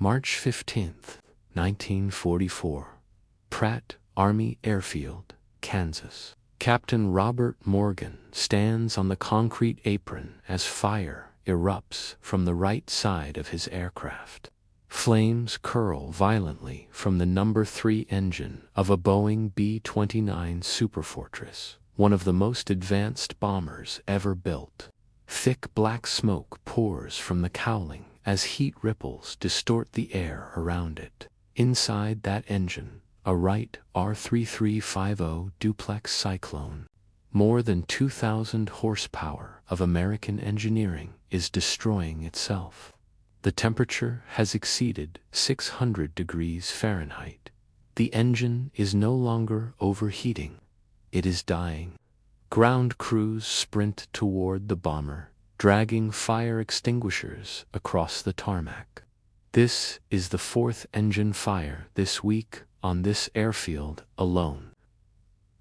March 15, 1944. Pratt Army Airfield, Kansas. Captain Robert Morgan stands on the concrete apron as fire erupts from the right side of his aircraft. Flames curl violently from the No. 3 engine of a Boeing B-29 Superfortress, one of the most advanced bombers ever built. Thick black smoke pours from the cowling as heat ripples distort the air around it. Inside that engine, a Wright R3350 duplex Cyclone, more than 2,000 horsepower of American engineering, is destroying itself. The temperature has exceeded 600 degrees Fahrenheit. The engine is no longer overheating. It is dying. Ground crews sprint toward the bomber, dragging fire extinguishers across the tarmac. This is the fourth engine fire this week on this airfield alone.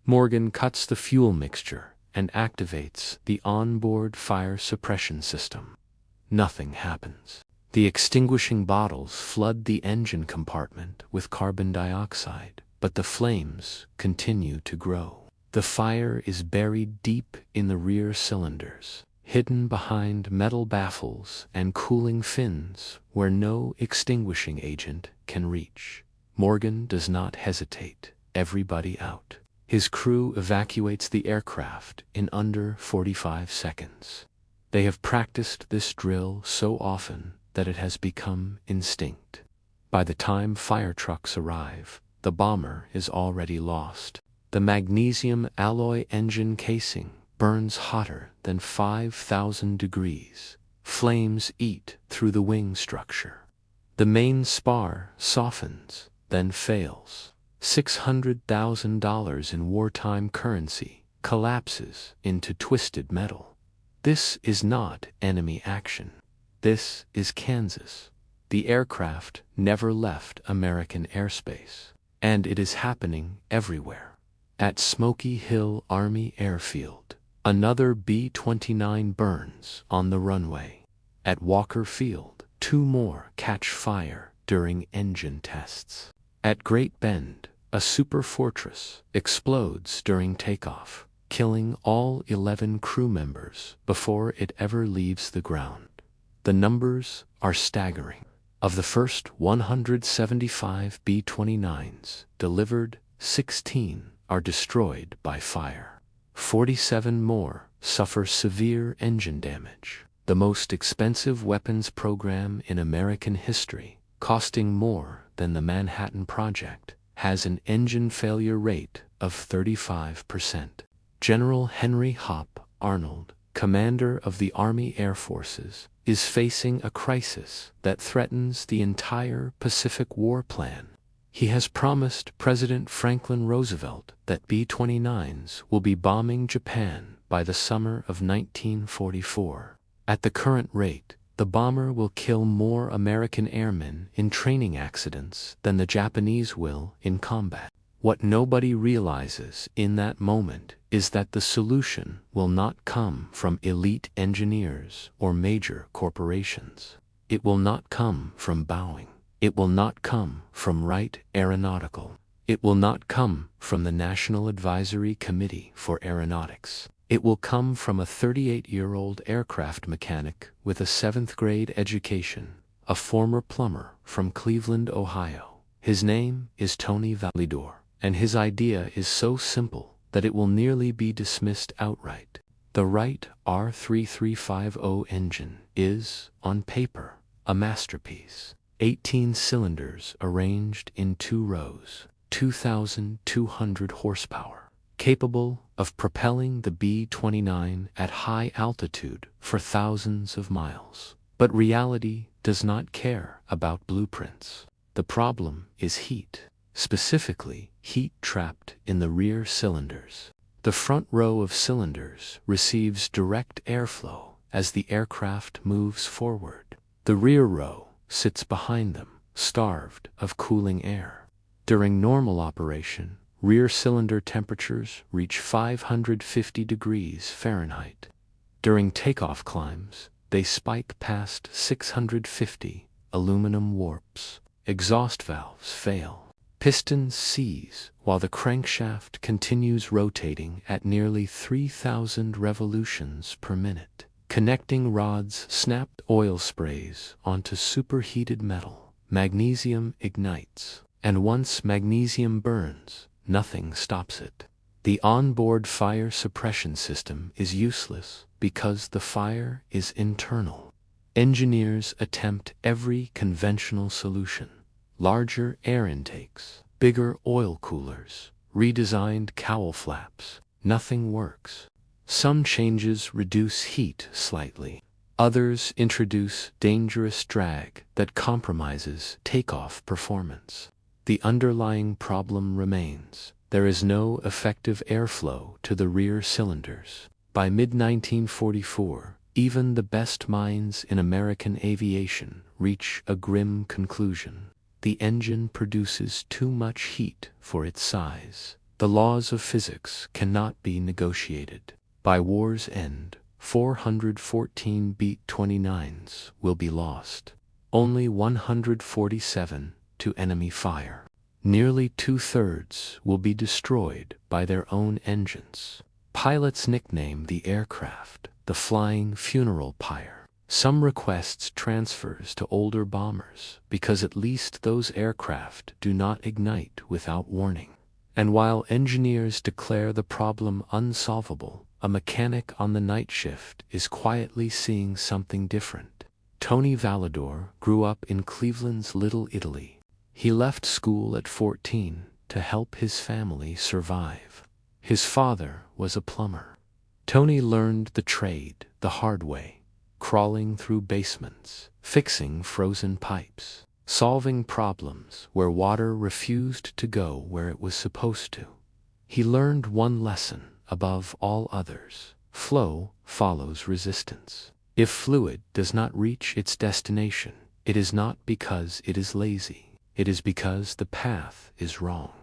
Morgan cuts the fuel mixture and activates the onboard fire suppression system. Nothing happens. The extinguishing bottles flood the engine compartment with carbon dioxide, but the flames continue to grow. The fire is buried deep in the rear cylinders, hidden behind metal baffles and cooling fins where no extinguishing agent can reach. Morgan does not hesitate. Everybody out. His crew evacuates the aircraft in under 45 seconds. They have practiced this drill so often that it has become instinct. By the time fire trucks arrive, the bomber is already lost. The magnesium alloy engine casing burns hotter than 5,000 degrees. Flames eat through the wing structure. The main spar softens, then fails. $600,000 in wartime currency collapses into twisted metal. This is not enemy action. This is Kansas. The aircraft never left American airspace, and it is happening everywhere. At Smoky Hill Army Airfield, another B-29 burns on the runway. At Walker Field, 2 more catch fire during engine tests. At Great Bend, a Superfortress explodes during takeoff, killing all 11 crew members before it ever leaves the ground. The numbers are staggering. Of the first 175 B-29s delivered, 16 are destroyed by fire. 47 more suffer severe engine damage. The most expensive weapons program in American history, costing more than the Manhattan Project, has an engine failure rate of 35%. General Henry Hop Arnold, commander of the Army Air Forces, is facing a crisis that threatens the entire Pacific War plan. He has promised President Franklin Roosevelt that B-29s will be bombing Japan by the summer of 1944. At the current rate, the bomber will kill more American airmen in training accidents than the Japanese will in combat. What nobody realizes in that moment is that the solution will not come from elite engineers or major corporations. It will not come from Boeing. It will not come from Wright Aeronautical. It will not come from the National Advisory Committee for Aeronautics. It will come from a 38-year-old aircraft mechanic with a 7th-grade education, a former plumber from Cleveland, Ohio. His name is Tony Validor, and his idea is so simple that it will nearly be dismissed outright. The Wright R3350 engine is, on paper, a masterpiece. 18 cylinders arranged in 2 rows, 2,200 horsepower, capable of propelling the B-29 at high altitude for thousands of miles. But reality does not care about blueprints. The problem is heat, specifically heat trapped in the rear cylinders. The front row of cylinders receives direct airflow as the aircraft moves forward. The rear row sits behind them, starved of cooling air. During normal operation, rear cylinder temperatures reach 550 degrees Fahrenheit. During takeoff climbs, they spike past 650 aluminum warps. exhaust valves fail. Pistons seize while the crankshaft continues rotating at nearly 3,000 revolutions per minute. Connecting rods snap oil sprays onto superheated metal. Magnesium ignites, and once magnesium burns, nothing stops it. The onboard fire suppression system is useless because the fire is internal. Engineers attempt every conventional solution. Larger air intakes, bigger oil coolers, redesigned cowl flaps. Nothing works. Some changes reduce heat slightly. Others introduce dangerous drag that compromises takeoff performance. The underlying problem remains. There is no effective airflow to the rear cylinders. By mid-1944, even the best minds in American aviation reach a grim conclusion. The engine produces too much heat for its size. The laws of physics cannot be negotiated. By war's end, 414 B-29s will be lost. Only 147 to enemy fire. Nearly 2/3 will be destroyed by their own engines. Pilots nickname the aircraft the flying funeral pyre. Some requests transfers to older bombers because at least those aircraft do not ignite without warning. And while engineers declare the problem unsolvable, a mechanic on the night shift is quietly seeing something different. Tony Validor grew up in Cleveland's Little Italy. He left school at 14 to help his family survive. His father was a plumber. Tony learned the trade the hard way. Crawling through basements, fixing frozen pipes, solving problems where water refused to go where it was supposed to. He learned one lesson above all others: flow follows resistance. If fluid does not reach its destination, it is not because it is lazy. It is because the path is wrong.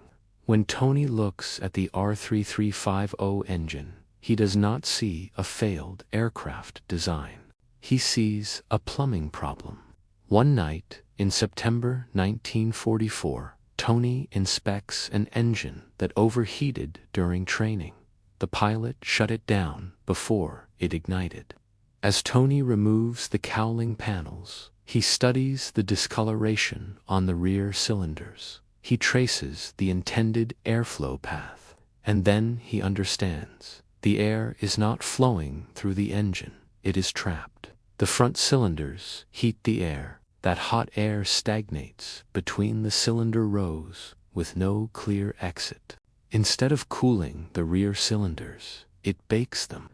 When Tony looks at the R3350 engine, he does not see a failed aircraft design. He sees a plumbing problem. One night, in September 1944, Tony inspects an engine that overheated during training. The pilot shut it down before it ignited. As Tony removes the cowling panels, he studies the discoloration on the rear cylinders. He traces the intended airflow path, and then he understands. The air is not flowing through the engine, it is trapped. The front cylinders heat the air. That hot air stagnates between the cylinder rows with no clear exit. Instead of cooling the rear cylinders, it bakes them.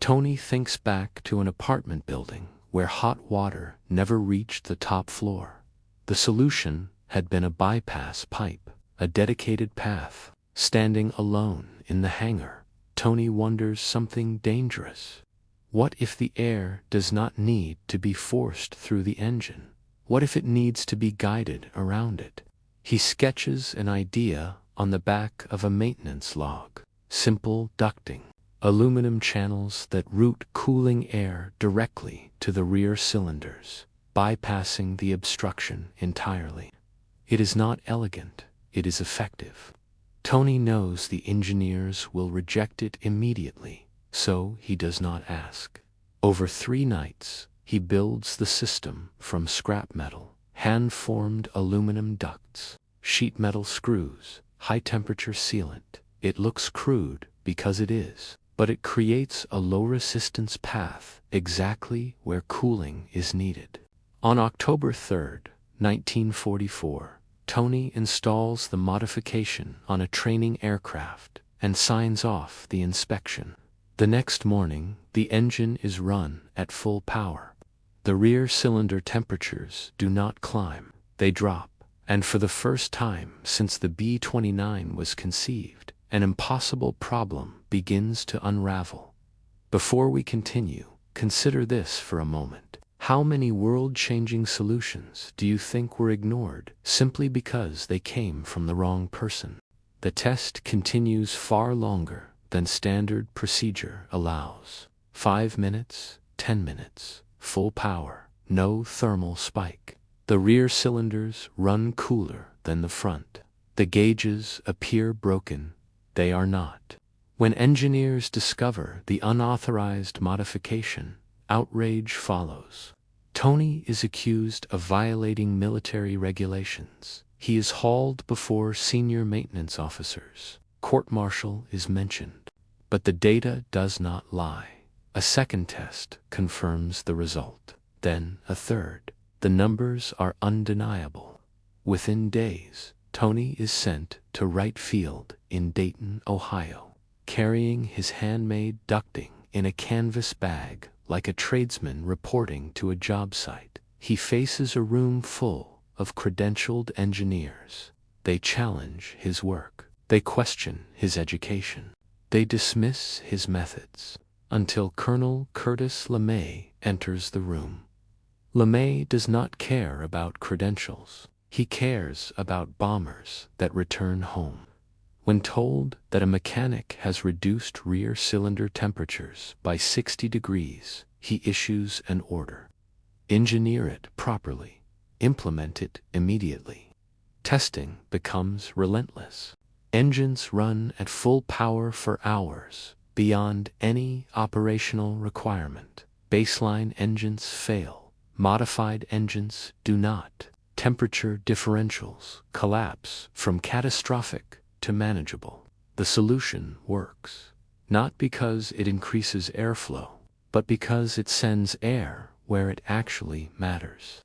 Tony thinks back to an apartment building where hot water never reached the top floor. The solution had been a bypass pipe, a dedicated path, standing alone in the hangar. Tony wonders something dangerous. What if the air does not need to be forced through the engine? What if it needs to be guided around it? He sketches an idea on the back of a maintenance log. Simple ducting, aluminum channels that route cooling air directly to the rear cylinders, bypassing the obstruction entirely. It is not elegant, it is effective. Tony knows the engineers will reject it immediately, so he does not ask. Over 3 nights, he builds the system from scrap metal, hand-formed aluminum ducts, sheet metal screws, high-temperature sealant. It looks crude because it is, but it creates a low-resistance path exactly where cooling is needed. On October 3, 1944, Tony installs the modification on a training aircraft and signs off the inspection. The next morning, the engine is run at full power. The rear cylinder temperatures do not climb, they drop, and for the first time since the B-29 was conceived, an impossible problem begins to unravel. Before we continue, consider this for a moment. How many world-changing solutions do you think were ignored simply because they came from the wrong person? The test continues far longer than standard procedure allows. 5 minutes, 10 minutes, full power, no thermal spike. The rear cylinders run cooler than the front. The gauges appear broken. They are not. When engineers discover the unauthorized modification, outrage follows. Tony is accused of violating military regulations. He is hauled before senior maintenance officers. Court-martial is mentioned. But the data does not lie. A second test confirms the result. Then a third. The numbers are undeniable. Within days, Tony is sent to Wright Field in Dayton, Ohio, carrying his handmade ducting in a canvas bag like a tradesman reporting to a job site. He faces a room full of credentialed engineers. They challenge his work. They question his education. They dismiss his methods, until Colonel Curtis LeMay enters the room. LeMay does not care about credentials. He cares about bombers that return home. When told that a mechanic has reduced rear cylinder temperatures by 60 degrees, he issues an order. Engineer it properly. Implement it immediately. Testing becomes relentless. Engines run at full power for hours, beyond any operational requirement. Baseline engines fail. Modified engines do not. Temperature differentials collapse from catastrophic to manageable. The solution works, not because it increases airflow, but because it sends air where it actually matters.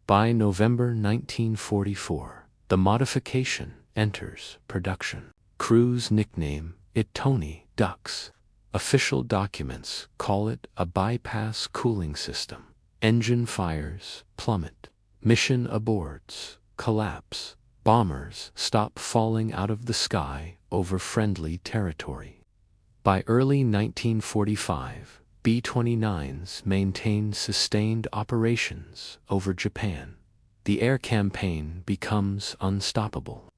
By November 1944, the modification enters production. Crews nickname it Tony Ducks. Official documents call it a bypass cooling system. Engine fires plummet. Mission aborts collapse. Bombers stop falling out of the sky over friendly territory. By early 1945, B-29s maintain sustained operations over Japan. The air campaign becomes unstoppable.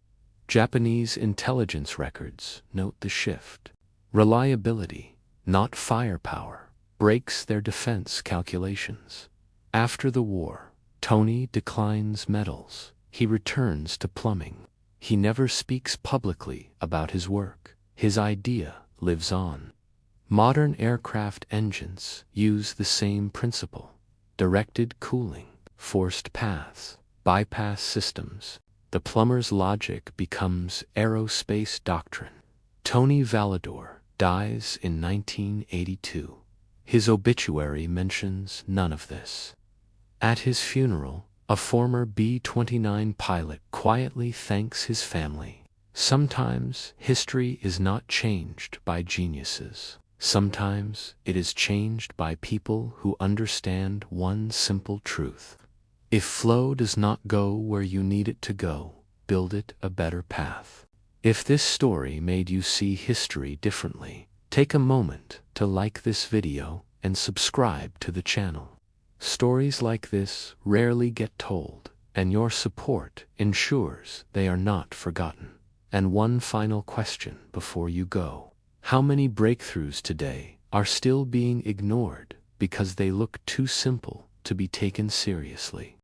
Japanese intelligence records note the shift. Reliability, not firepower, breaks their defense calculations. After the war, Tony declines medals. He returns to plumbing. He never speaks publicly about his work. His idea lives on. Modern aircraft engines use the same principle. Directed cooling, forced paths, bypass systems. The plumber's logic becomes aerospace doctrine. Tony Validor dies in 1982. His obituary mentions none of this. At his funeral, a former B-29 pilot quietly thanks his family. Sometimes history is not changed by geniuses. Sometimes it is changed by people who understand one simple truth. If flow does not go where you need it to go, build it a better path. If this story made you see history differently, take a moment to like this video and subscribe to the channel. Stories like this rarely get told, and your support ensures they are not forgotten. And one final question before you go. How many breakthroughs today are still being ignored because they look too simple to be taken seriously?